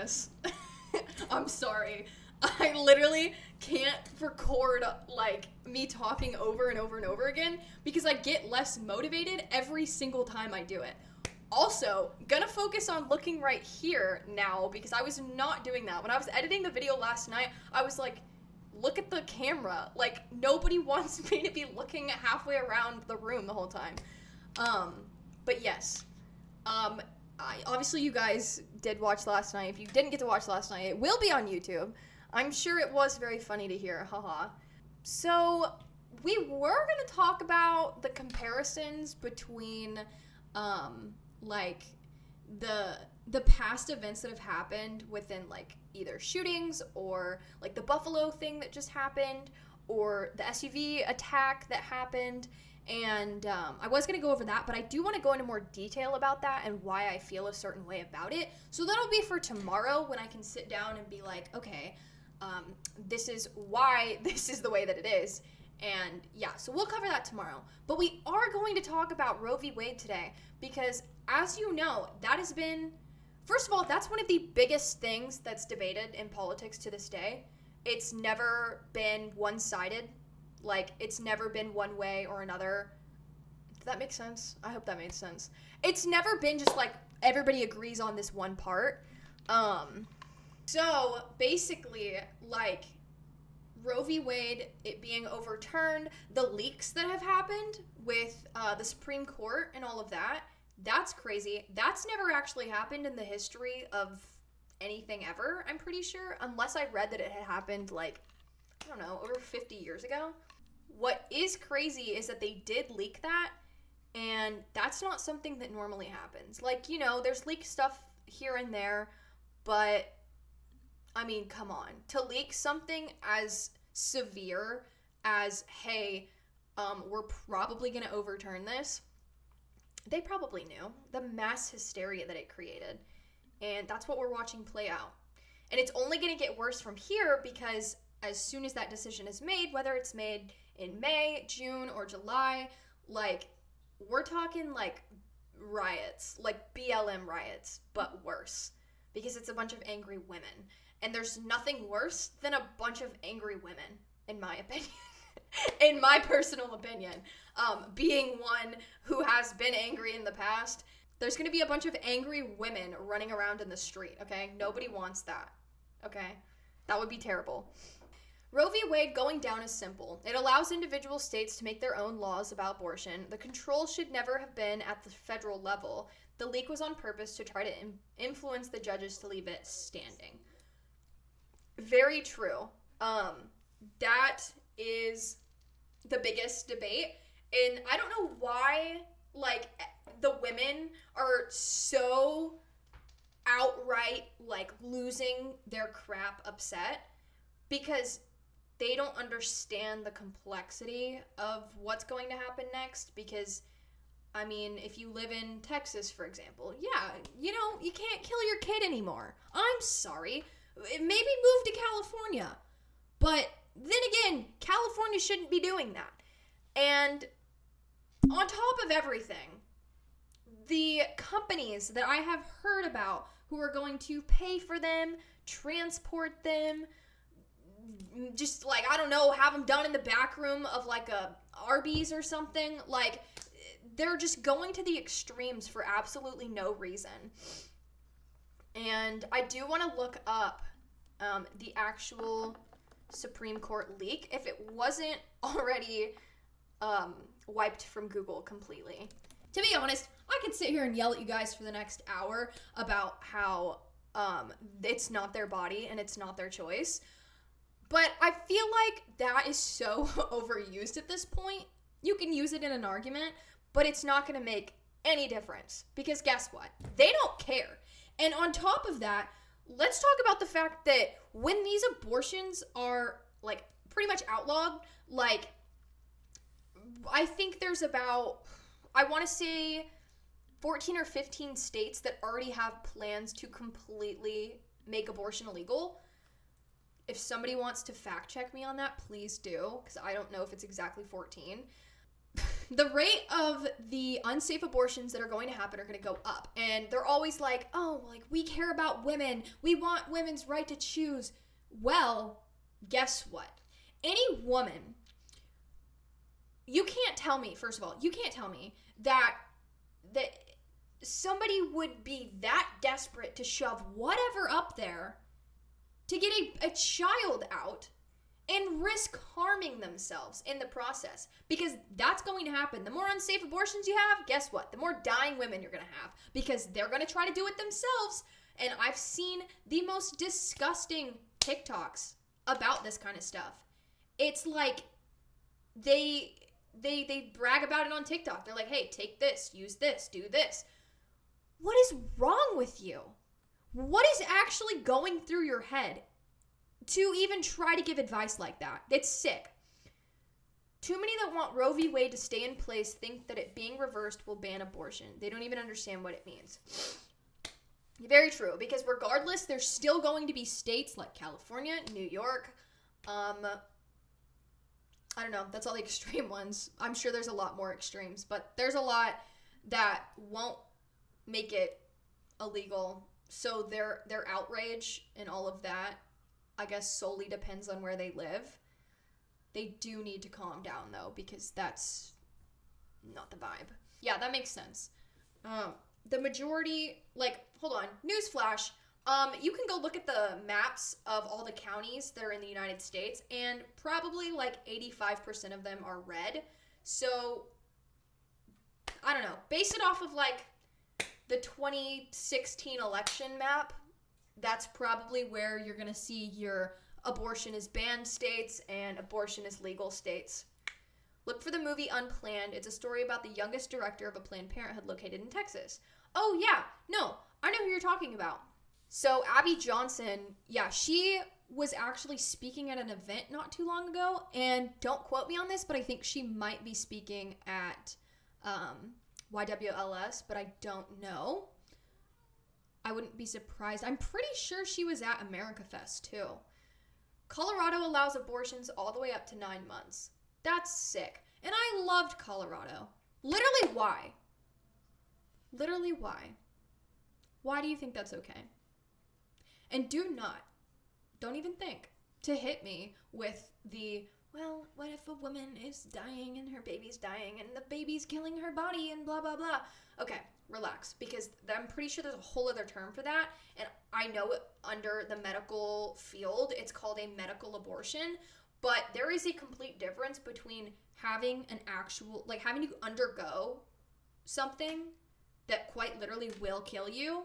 this. I'm sorry. I literally can't record, like, me talking over and over and over again because I get less motivated every single time I do it. Also, gonna focus on looking right here now because I was not doing that. When I was editing the video last night, I was like, look at the camera. Like, nobody wants me to be looking halfway around the room the whole time. But yes. Obviously you guys did watch last night. If you didn't get to watch last night, it will be on YouTube. I'm sure it was very funny to hear, haha. So, we were going to talk about the comparisons between, like, the past events that have happened within, like, either shootings or, like, the Buffalo thing that just happened or the SUV attack that happened. And I was going to go over that, but I do want to go into more detail about that and why I feel a certain way about it. So that'll be for tomorrow when I can sit down and be like, okay, this is why this is the way that it is. And yeah, so we'll cover that tomorrow. But we are going to talk about Roe v. Wade today because, as you know, that has been, first of all, that's one of the biggest things that's debated in politics to this day. It's never been one-sided. Like, it's never been one way or another. Did that make sense? I hope that made sense. It's never been just, like, everybody agrees on this one part. So, basically, like, Roe v. Wade, it being overturned, the leaks that have happened with the Supreme Court and all of that, that's crazy. That's never actually happened in the history of anything ever, I'm pretty sure, unless I read that it had happened, like, I don't know, over 50 years ago. What is crazy is that they did leak that, and that's not something that normally happens. Like, you know, there's leaked stuff here and there, but, I mean, come on. To leak something as severe as, hey, we're probably going to overturn this, they probably knew. The mass hysteria that it created. And that's what we're watching play out. And it's only going to get worse from here because as soon as that decision is made, whether it's made in May, June, or July, like, we're talking, like, riots, like BLM riots, but worse, because it's a bunch of angry women. And there's nothing worse than a bunch of angry women, in my opinion. In my personal opinion. Being one who has been angry in the past, there's going to be a bunch of angry women running around in the street, okay? Nobody wants that, okay? That would be terrible. Roe v. Wade going down is simple. It allows individual states to make their own laws about abortion. The control should never have been at the federal level. The leak was on purpose to try to influence the judges to leave it standing. Very true. That is the biggest debate. And I don't know why, like, the women are so outright, like, losing their crap upset because they don't understand the complexity of what's going to happen next because, I mean, if you live in Texas, for example, yeah, you know, you can't kill your kid anymore. I'm sorry. Maybe move to California. But then again, California shouldn't be doing that. And on top of everything, the companies that I have heard about who are going to pay for them, transport them, just, like, I don't know, have them done in the back room of, like, a Arby's or something. Like, they're just going to the extremes for absolutely no reason. And I do want to look up the actual Supreme Court leak if it wasn't already wiped from Google completely. To be honest, I could sit here and yell at you guys for the next hour about how it's not their body and it's not their choice. But I feel like that is so overused at this point. You can use it in an argument, but it's not going to make any difference. Because guess what? They don't care. And on top of that, let's talk about the fact that when these abortions are, like, pretty much outlawed, like, I think there's about, I want to say 14 or 15 states that already have plans to completely make abortion illegal. If somebody wants to fact check me on that, please do, because I don't know if it's exactly 14. the rate of the unsafe abortions that are going to happen are going to go up. And they're always like, oh, like, we care about women. We want women's right to choose. Well, guess what? Any woman, you can't tell me, first of all, you can't tell me that somebody would be that desperate to shove whatever up there to get a child out and risk harming themselves in the process, because that's going to happen. The more unsafe abortions you have, guess what? The more dying women you're going to have, because they're going to try to do it themselves. And I've seen the most disgusting TikToks about this kind of stuff. It's like they brag about it on TikTok. They're like, hey, take this, use this, do this. What is wrong with you? What is actually going through your head to even try to give advice like that? It's sick. Too many that want Roe v. Wade to stay in place think that it being reversed will ban abortion. They don't even understand what it means. Very true, because regardless, there's still going to be states like California, New York, I don't know, that's all the extreme ones. I'm sure there's a lot more extremes, but there's a lot that won't make it illegal. So their outrage and all of that, I guess, solely depends on where they live. They do need to calm down, though, because that's not the vibe. Yeah, that makes sense. The majority, like, hold on, newsflash. You can go look at the maps of all the counties that are in the United States, and probably like 85% of them are red. So, I don't know. Base it off of like the 2016 election map. That's probably where you're going to see your abortion is banned states and abortion is legal states. Look for the movie Unplanned. It's a story about the youngest director of a Planned Parenthood located in Texas. Oh, yeah. No, I know who you're talking about. So Abby Johnson, yeah, she was actually speaking at an event not too long ago. And don't quote me on this, but I think she might be speaking at YWLS, but I don't know. I wouldn't be surprised. I'm pretty sure she was at America Fest too. Colorado allows abortions all the way up to 9 months. That's sick. And I loved Colorado. Literally, why? Literally, why? Why do you think that's okay? And don't even think to hit me with the, well, what if a woman is dying and her baby's dying and the baby's killing her body and blah, blah, blah. Okay, relax, because I'm pretty sure there's a whole other term for that. And I know under the medical field, it's called a medical abortion. But there is a complete difference between having an actual, like having to undergo something that quite literally will kill you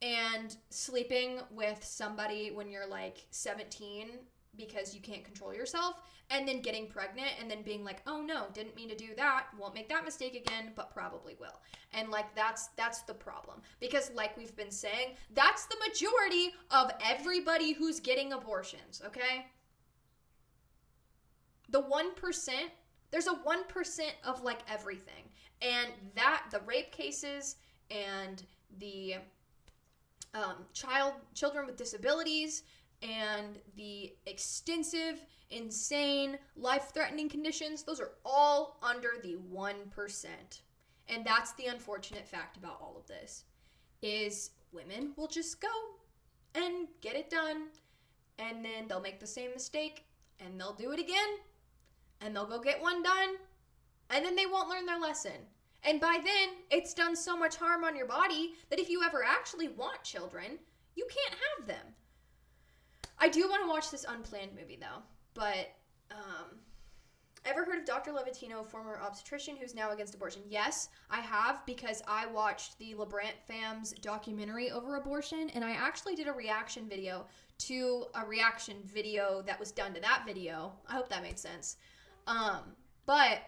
and sleeping with somebody when you're like 17 because you can't control yourself, and then getting pregnant and then being like, oh no, didn't mean to do that, won't make that mistake again, but probably will. And like that's the problem, because like we've been saying, that's the majority of everybody who's getting abortions, okay? The 1%, there's a 1% of like everything. And that, the rape cases and the children with disabilities and the extensive, insane, life-threatening conditions, those are all under the 1%. And that's the unfortunate fact about all of this, is women will just go and get it done, and then they'll make the same mistake, and they'll do it again, and they'll go get one done, and then they won't learn their lesson. And by then, it's done so much harm on your body that if you ever actually want children, you can't have them. I do want to watch this Unplanned movie, though. But, ever heard of Dr. Levatino, former obstetrician who's now against abortion? Yes, I have, because I watched the LeBrant fam's documentary over abortion, and I actually did a reaction video to a reaction video that was done to that video. I hope that made sense. But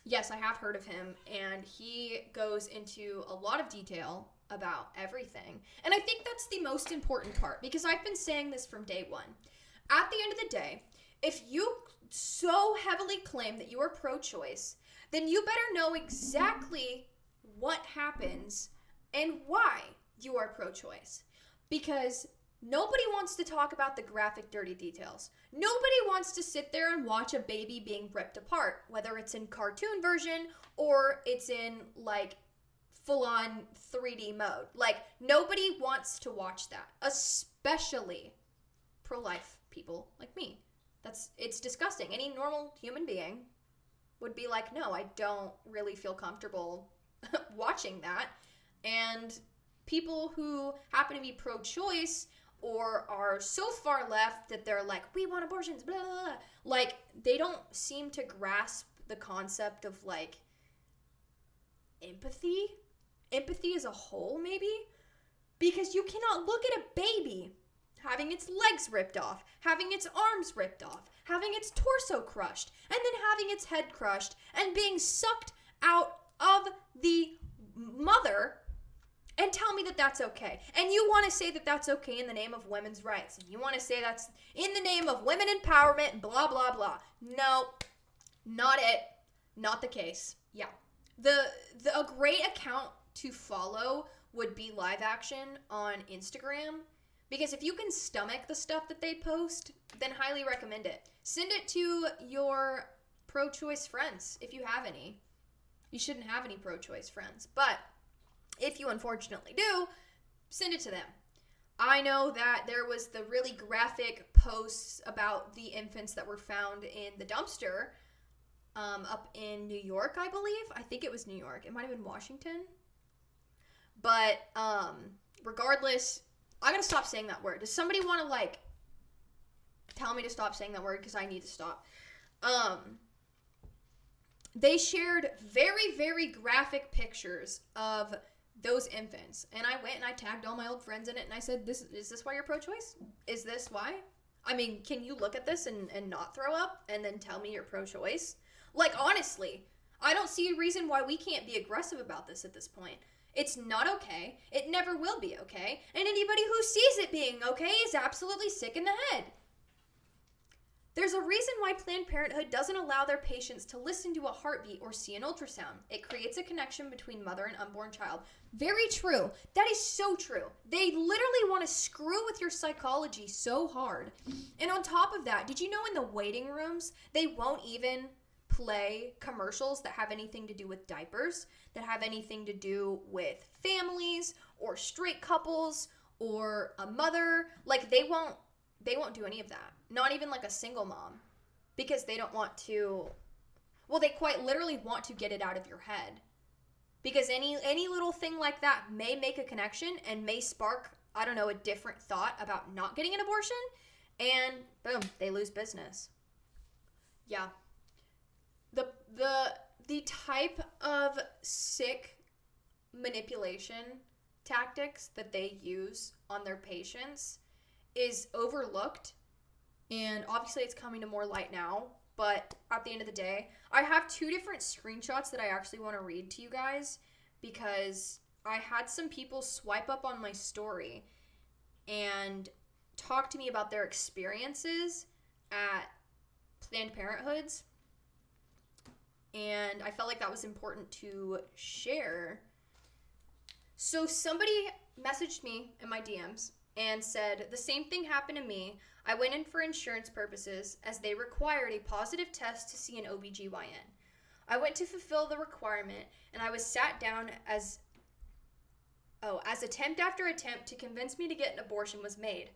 yes, I have heard of him, and he goes into a lot of detail about everything. And I think that's the most important part, because I've been saying this from day one. At the end of the day, if you so heavily claim that you are pro-choice, then you better know exactly what happens and why you are pro-choice. Because Nobody wants to talk about the graphic, dirty details. Nobody wants to sit there and watch a baby being ripped apart, whether it's in cartoon version or it's in, like, full-on 3D mode. Like, nobody wants to watch that, especially pro-life people like me. It's disgusting. Any normal human being would be like, no, I don't really feel comfortable watching that. And people who happen to be pro-choice or are so far left that they're like, we want abortions, blah, blah, blah. Like, they don't seem to grasp the concept of, like, empathy as a whole, maybe? Because you cannot look at a baby having its legs ripped off, having its arms ripped off, having its torso crushed, and then having its head crushed, and being sucked out of the mother, and tell me that that's okay. And you want to say that that's okay in the name of women's rights, and you want to say that's in the name of women empowerment, and blah, blah, blah. No, not it. Not the case. Yeah. A great account to follow would be Live Action on Instagram, because if you can stomach the stuff that they post, then highly recommend it. Send it to your pro-choice friends, if you have any. You shouldn't have any pro-choice friends, but if you unfortunately do, send it to them. I know that there was the really graphic posts about the infants that were found in the dumpster up in New York, I believe. I think it was New York. It might have been Washington. But regardless, I'm going to stop saying that word. Does somebody want to, like, tell me to stop saying that word? Because I need to stop. They shared very, very graphic pictures of those infants. And I went and I tagged all my old friends in it. And I said, is this why you're pro-choice? Is this why? I mean, can you look at this and not throw up and then tell me you're pro-choice? Like, honestly, I don't see a reason why we can't be aggressive about this at this point. It's not okay. It never will be okay. And anybody who sees it being okay is absolutely sick in the head. There's a reason why Planned Parenthood doesn't allow their patients to listen to a heartbeat or see an ultrasound. It creates a connection between mother and unborn child. Very true. That is so true. They literally want to screw with your psychology so hard. And on top of that, did you know in the waiting rooms, they won't even play commercials that have anything to do with diapers, that have anything to do with families or straight couples or a mother? Like, they won't do any of that. Not even like a single mom, because they don't want to, well, they quite literally want to get it out of your head, because any little thing like that may make a connection and may spark, I don't know, a different thought about not getting an abortion, and boom, they lose business. Yeah. The type of sick manipulation tactics that they use on their patients is overlooked, and obviously it's coming to more light now, but at the end of the day, I have two different screenshots that I actually want to read to you guys, because I had some people swipe up on my story and talk to me about their experiences at Planned Parenthoods, and I felt like that was important to share. So somebody messaged me in my DMs and said, the same thing happened to me. I went in for insurance purposes as they required a positive test to see an OBGYN. I went to fulfill the requirement, and I was sat down as attempt after attempt to convince me to get an abortion was made.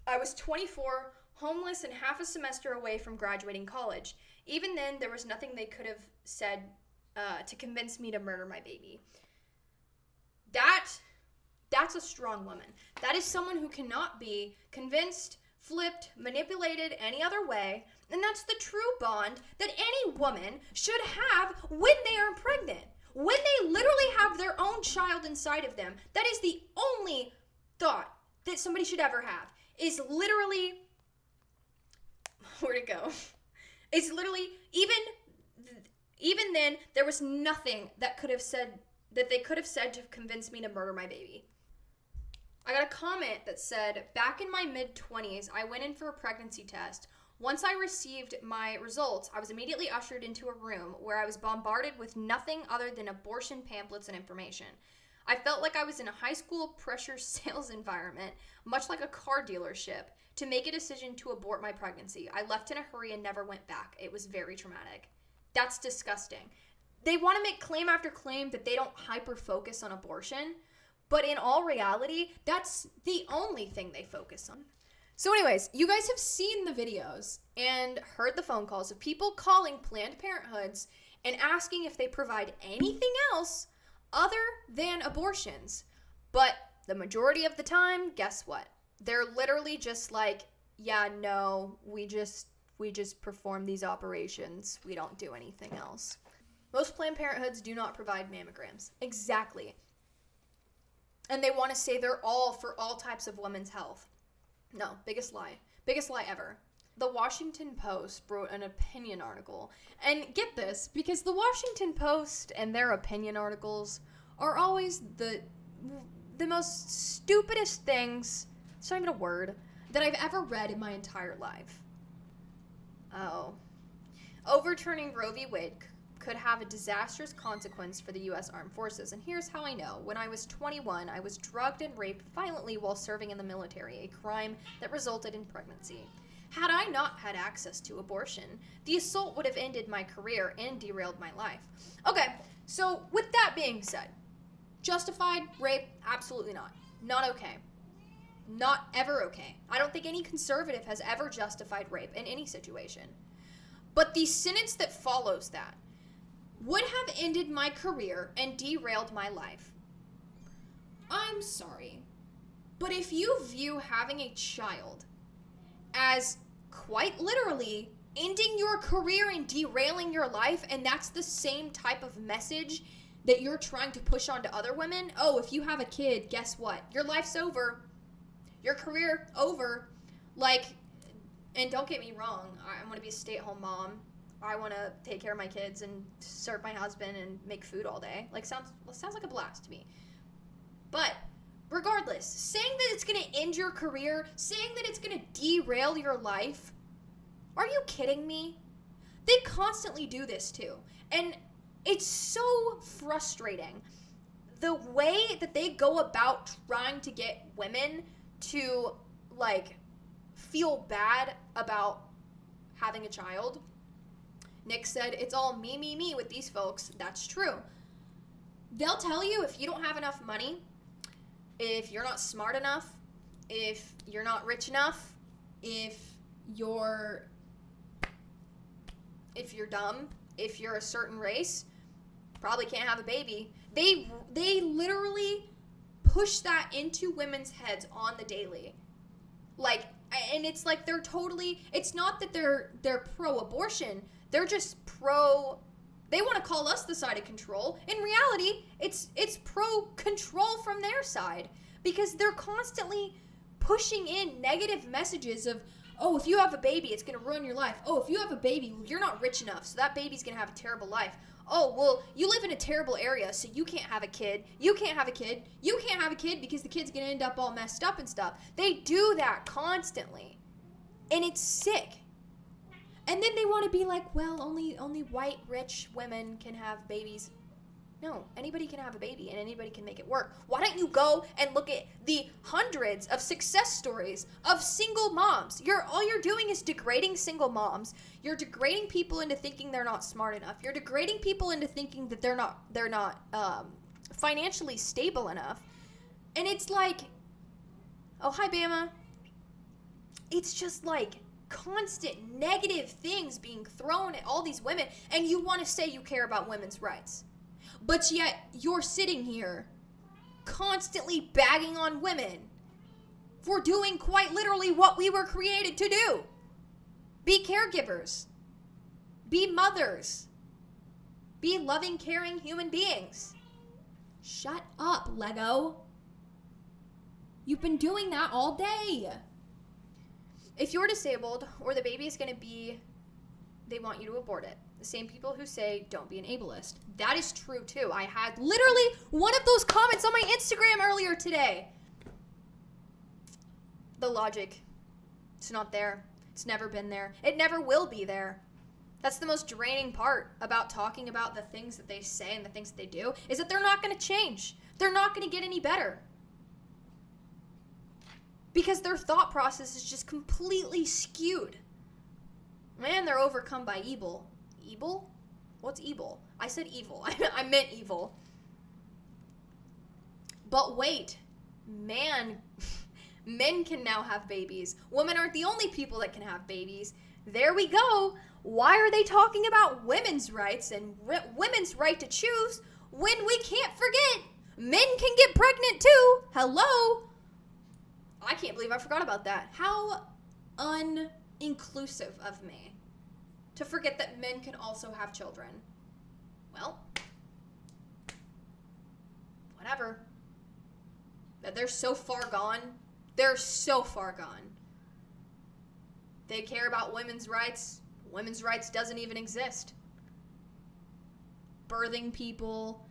I was 24, homeless, and half a semester away from graduating college. Even then, there was nothing they could have said to convince me to murder my baby. That's a strong woman. That is someone who cannot be convinced, flipped, manipulated any other way. And that's the true bond that any woman should have when they are pregnant. When they literally have their own child inside of them. That is the only thought that somebody should ever have. Is literally, where'd it go? It's literally, even then, there was nothing that they could have said to convince me to murder my baby. I got a comment that said, back in my mid-20s, I went in for a pregnancy test. Once I received my results, I was immediately ushered into a room where I was bombarded with nothing other than abortion pamphlets and information. I felt like I was in a high school pressure sales environment, much like a car dealership, to make a decision to abort my pregnancy. I left in a hurry and never went back. It was very traumatic. That's disgusting. They want to make claim after claim that they don't hyper-focus on abortion, but in all reality, that's the only thing they focus on. So anyways, you guys have seen the videos and heard the phone calls of people calling Planned Parenthoods and asking if they provide anything else other than abortions. But the majority of the time, guess what? They're literally just like, yeah, no, we just perform these operations. We don't do anything else. Most Planned Parenthoods do not provide mammograms. Exactly. And they want to say they're all for all types of women's health. No, biggest lie. Biggest lie ever. The Washington Post wrote an opinion article. And get this, because the Washington Post and their opinion articles are always the most stupidest things, it's not even a word, that I've ever read in my entire life. Oh. Overturning Roe v. Wade could have a disastrous consequence for the U.S. Armed Forces. And here's how I know. When I was 21, I was drugged and raped violently while serving in the military, a crime that resulted in pregnancy. Had I not had access to abortion, the assault would have ended my career and derailed my life. Okay, so with that being said, justified rape? Absolutely not. Not okay. Not ever okay. I don't think any conservative has ever justified rape in any situation. But the sentence that follows that would have ended my career and derailed my life. I'm sorry, but if you view having a child as quite literally ending your career and derailing your life, and that's the same type of message that you're trying to push onto other women, oh, if you have a kid, guess what? Your life's over. Your career over. Like, and don't get me wrong, I'm going to be a stay-at-home mom. I want to take care of my kids and serve my husband and make food all day. Like, sounds like a blast to me. But regardless, saying that it's going to end your career, saying that it's going to derail your life, are you kidding me? They constantly do this too. And it's so frustrating. The way that they go about trying to get women to, like, feel bad about having a child. Nick said, it's all me with these folks. That's true. They'll tell you if you don't have enough money, if you're not smart enough, if you're not rich enough, if you're dumb, if you're a certain race, probably can't have a baby. They literally push that into women's heads on the daily. Like, and it's like they're totally, it's not that they're pro-abortion, they're just they want to call us the side of control. In reality, it's pro-control from their side, because they're constantly pushing in negative messages of, oh, if you have a baby, it's going to ruin your life. Oh, if you have a baby, you're not rich enough, so that baby's going to have a terrible life. Oh, well, you live in a terrible area, so you can't have a kid. You can't have a kid. You can't have a kid because the kid's going to end up all messed up and stuff. They do that constantly. And it's sick. And then they want to be like, well, only white, rich women can have babies. No, anybody can have a baby and anybody can make it work. Why don't you go and look at the hundreds of success stories of single moms? All you're doing is degrading single moms. You're degrading people into thinking they're not smart enough. You're degrading people into thinking that they're not financially stable enough. And it's like, oh, hi, Bama. It's just like constant negative things being thrown at all these women, and you want to say you care about women's rights. But yet, you're sitting here constantly bagging on women for doing quite literally what we were created to do. Be caregivers. Be mothers. Be loving, caring human beings. Shut up, Lego. You've been doing that all day. If you're disabled or the baby is going to be, they want you to abort it. The same people who say, don't be an ableist. That is true, too. I had literally one of those comments on my Instagram earlier today. The logic, it's not there. It's never been there. It never will be there. That's the most draining part about talking about the things that they say and the things that they do, is that they're not going to change. they're not going to get any better. Because their thought process is just completely skewed. Man, they're overcome by evil. Evil? What's evil? I said evil. I meant evil. But wait, men can now have babies. Women aren't the only people that can have babies. There we go. Why are they talking about women's rights and women's right to choose when we can't forget men can get pregnant too? Hello? I can't believe I forgot about that. How uninclusive of me to forget that men can also have children. Well, whatever. They're so far gone. They're so far gone. They care about women's rights. Women's rights doesn't even exist. Birthing people,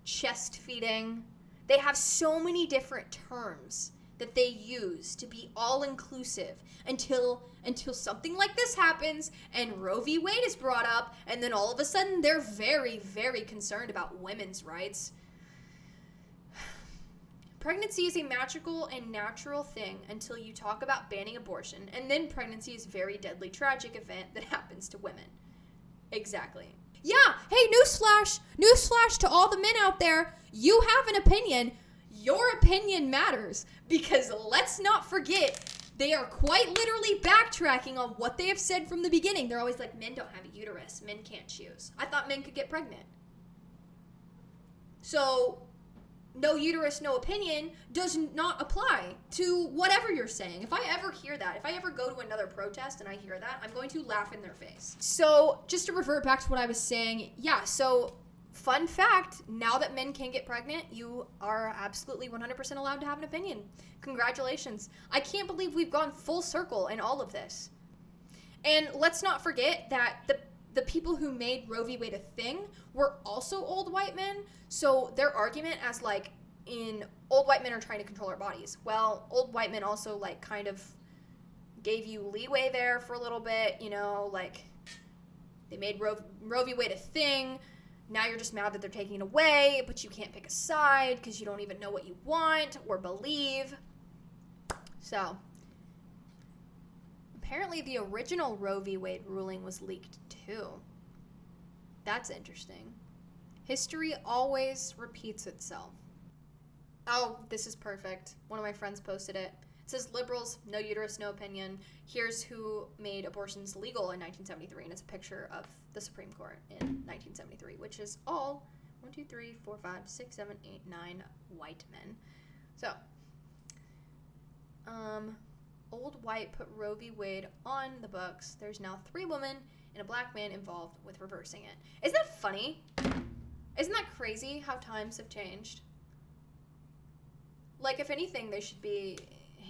chest feeding. They have so many different terms that they use to be all-inclusive until something like this happens and Roe v. Wade is brought up, and then all of a sudden they're very, very concerned about women's rights. Pregnancy is a magical and natural thing until you talk about banning abortion, and then pregnancy is a very deadly, tragic event that happens to women. Exactly. Yeah, hey, newsflash to all the men out there. You have an opinion. Your opinion matters, because let's not forget, they are quite literally backtracking on what they have said from the beginning. They're always like, men don't have a uterus. Men can't choose. I thought men could get pregnant. So, no uterus, no opinion does not apply to whatever you're saying. If I ever hear that, if I ever go to another protest and I hear that, I'm going to laugh in their face. So, just to revert back to what I was saying, yeah, so fun fact, now that men can get pregnant, you are absolutely 100% allowed to have an opinion. Congratulations. I can't believe we've gone full circle in all of this. And let's not forget that the people who made Roe v. Wade a thing were also old white men. So their argument as like, in old white men are trying to control our bodies. Well, old white men also like kind of gave you leeway there for a little bit, you know, like they made Roe v. Wade a thing. Now you're just mad that they're taking it away, but you can't pick a side because you don't even know what you want or believe. So, apparently the original Roe v. Wade ruling was leaked too. That's interesting. History always repeats itself. Oh, this is perfect. One of my friends posted it. It says, liberals, no uterus, no opinion. Here's who made abortions legal in 1973. And it's a picture of the Supreme Court in 1973, which is all 1, 2, 3, 4, 5, 6, 7, 8, 9 white men. So, old white put Roe v. Wade on the books. There's now 3 women and a black man involved with reversing it. Isn't that funny? Isn't that crazy how times have changed? Like, if anything, they should be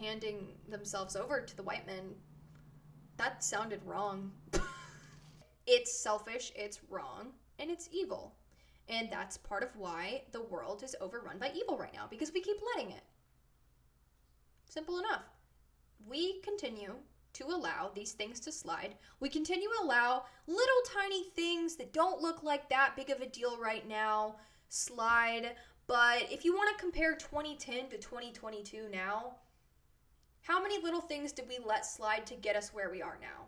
handing themselves over to the white men. That sounded wrong. It's selfish, it's wrong, and it's evil. And that's part of why the world is overrun by evil right now, because we keep letting it. Simple enough. We continue to allow these things to slide. We continue to allow little tiny things that don't look like that big of a deal right now slide. But if you want to compare 2010 to 2022 now, how many little things did we let slide to get us where we are now?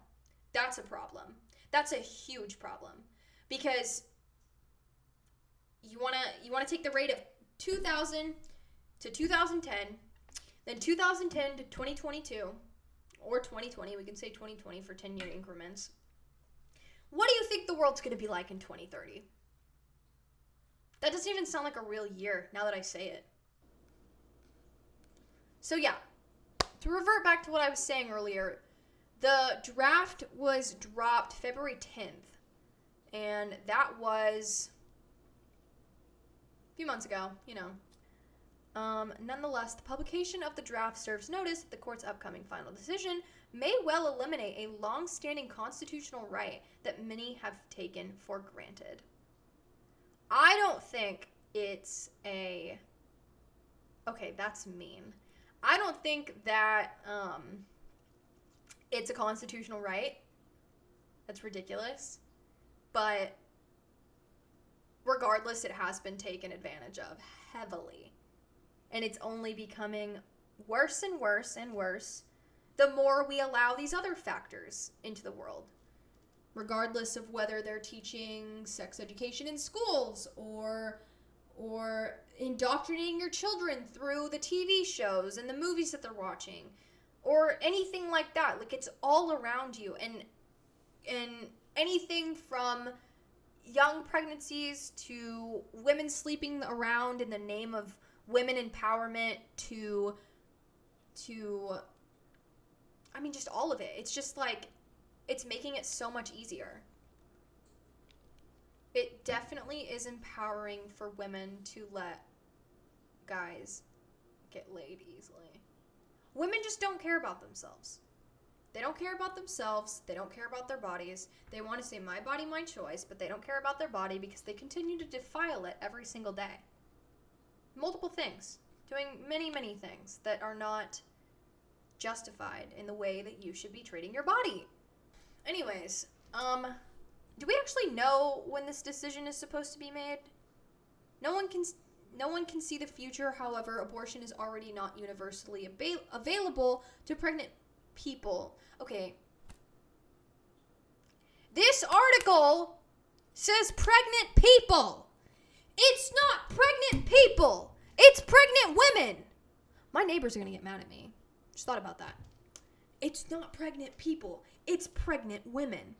That's a problem. That's a huge problem. Because you want to take the rate of 2000 to 2010, then 2010 to 2022, or 2020, we can say 2020 for 10-year increments. What do you think the world's going to be like in 2030? That doesn't even sound like a real year now that I say it. So yeah, to revert back to what I was saying earlier, the draft was dropped February 10th, and that was a few months ago, you know. Nonetheless, the publication of the draft serves notice that the court's upcoming final decision may well eliminate a long-standing constitutional right that many have taken for granted. I don't think it's a... Okay, that's mean. I don't think that it's a constitutional right. That's ridiculous. But regardless, it has been taken advantage of heavily. And it's only becoming worse and worse and worse the more we allow these other factors into the world. Regardless of whether they're teaching sex education in schools or indoctrinating your children through the TV shows and the movies that they're watching or anything like that. Like, it's all around you. And anything from young pregnancies to women sleeping around in the name of women empowerment to I mean, just all of it. It's just like, it's making it so much easier. It definitely is empowering for women to let guys get laid easily. Women just don't care about themselves. They don't care about themselves. They don't care about their bodies. They want to say, my body, my choice, but they don't care about their body because they continue to defile it every single day. Multiple things. Doing many, many things that are not justified in the way that you should be treating your body. Anyways, do we actually know when this decision is supposed to be made? No one can see the future. However, abortion is already not universally available to pregnant people. Okay. This article says pregnant people. It's not pregnant people. It's pregnant women. My neighbors are going to get mad at me. Just thought about that. It's not pregnant people. It's pregnant women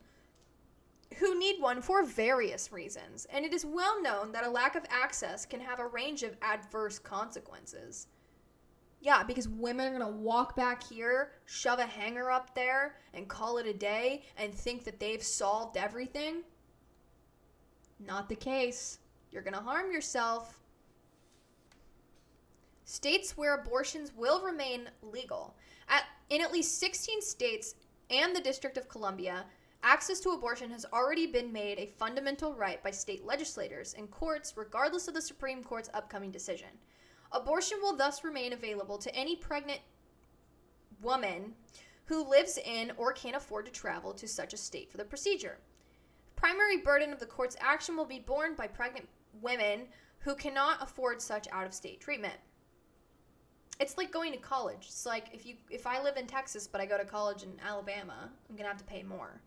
who need one for various reasons. And it is well known that a lack of access can have a range of adverse consequences. Yeah, because women are going to walk back here, shove a hanger up there, and call it a day, and think that they've solved everything. Not the case. You're going to harm yourself. States where abortions will remain legal. In at least 16 states and the District of Columbia, access to abortion has already been made a fundamental right by state legislators and courts, regardless of the Supreme Court's upcoming decision. Abortion will thus remain available to any pregnant woman who lives in or can afford to travel to such a state for the procedure. The primary burden of the court's action will be borne by pregnant women who cannot afford such out-of-state treatment. It's like going to college. It's like if I live in Texas but I go to college in Alabama, I'm going to have to pay more.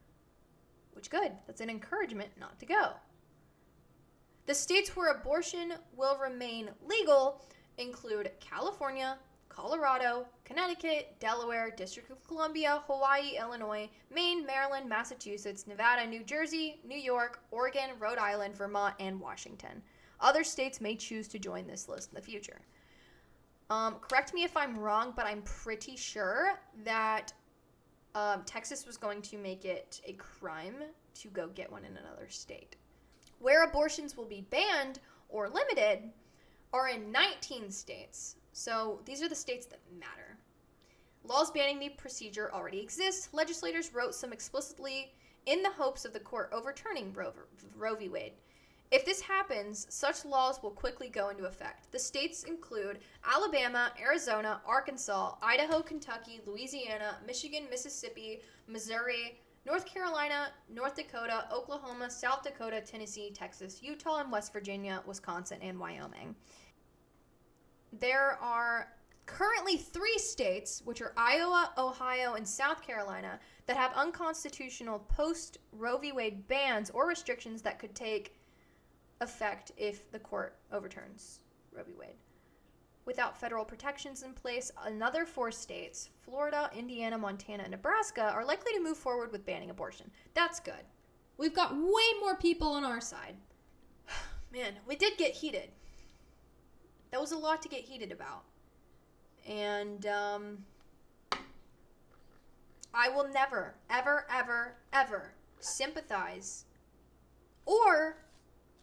Which, good. That's an encouragement not to go. The states where abortion will remain legal include California, Colorado, Connecticut, Delaware, District of Columbia, Hawaii, Illinois, Maine, Maryland, Massachusetts, Nevada, New Jersey, New York, Oregon, Rhode Island, Vermont, and Washington. Other states may choose to join this list in the future. Correct me if I'm wrong, but I'm pretty sure that Texas was going to make it a crime to go get one in another state. Where abortions will be banned or limited are in 19 states. So these are the states that matter. Laws banning the procedure already exist. Legislators wrote some explicitly in the hopes of the court overturning Roe v. Wade. If this happens, such laws will quickly go into effect. The states include Alabama, Arizona, Arkansas, Idaho, Kentucky, Louisiana, Michigan, Mississippi, Missouri, North Carolina, North Dakota, Oklahoma, South Dakota, Tennessee, Texas, Utah, and West Virginia, Wisconsin, and Wyoming. There are currently 3 states, which are Iowa, Ohio, and South Carolina, that have unconstitutional post-Roe v. Wade bans or restrictions that could take effect if the court overturns Roe v. Wade. Without federal protections in place, another 4 states, Florida, Indiana, Montana, and Nebraska, are likely to move forward with banning abortion. That's good. We've got way more people on our side. Man, we did get heated. That was a lot to get heated about. And I will never, ever, ever, ever sympathize or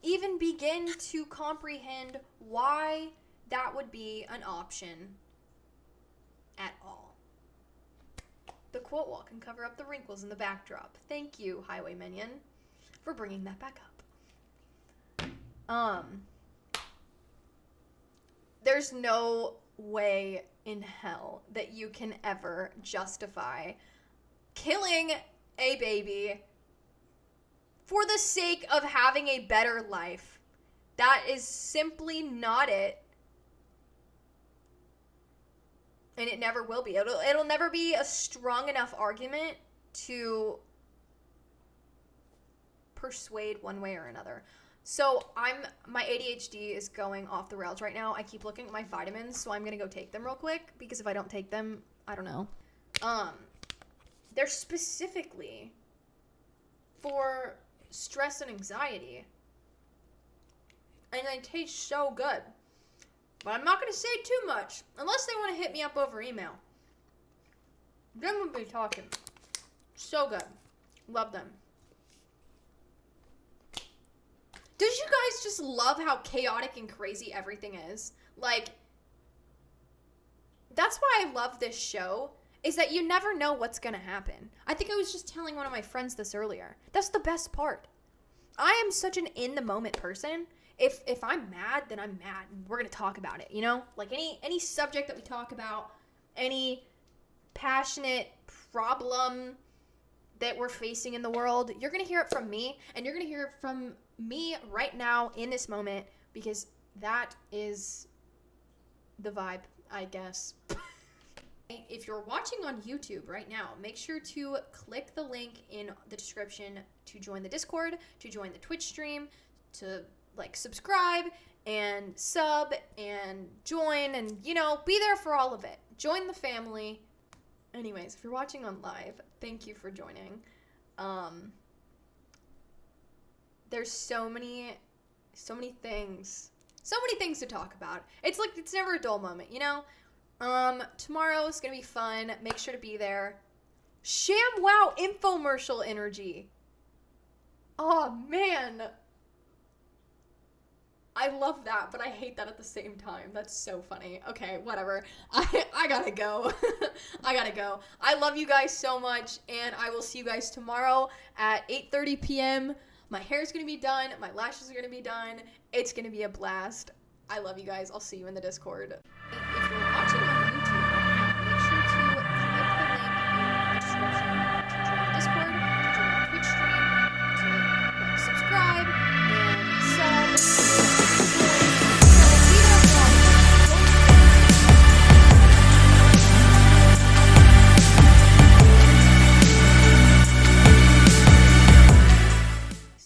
even begin to comprehend why that would be an option at all. The quote wall can cover up the wrinkles in the backdrop. Thank you, Highway Minion, for bringing that back up. There's no way in hell that you can ever justify killing a baby for the sake of having a better life That is simply not it. And it never will be. It'll never be a strong enough argument to persuade one way or another. So my ADHD is going off the rails right now. I keep looking at my vitamins, so I'm gonna go take them real quick, because if I don't take them, I don't know. They're specifically for stress and anxiety. And they taste so good. But I'm not gonna say too much, unless they want to hit me up over email. Then we'll be talking. So good. Love them. Does you guys just love how chaotic and crazy everything is? Like, that's why I love this show, is that you never know what's going to happen. I think I was just telling one of my friends this earlier. That's the best part. I am such an in-the-moment person. If I'm mad, then I'm mad, and we're going to talk about it, you know? Like, any subject that we talk about, any passionate problem that we're facing in the world, you're going to hear it from me, and you're going to hear it from me right now in this moment, because that is the vibe, I guess. If you're watching on YouTube right now, make sure to click the link in the description to join the Discord, to join the Twitch stream, to like subscribe and sub and join, and you know, be there for all of it. Join the family. Anyways, if you're watching on live, thank you for joining. There's so many things to talk about. It's like, it's never a dull moment, you know? Tomorrow is gonna be fun. Make sure to be there. ShamWow infomercial energy. Oh, man. I love that, but I hate that at the same time. That's so funny. Okay, whatever. I gotta go. I gotta go. I love you guys so much, and I will see you guys tomorrow at 8:30 p.m. My hair's gonna be done. My lashes are gonna be done. It's gonna be a blast. I love you guys. I'll see you in the Discord.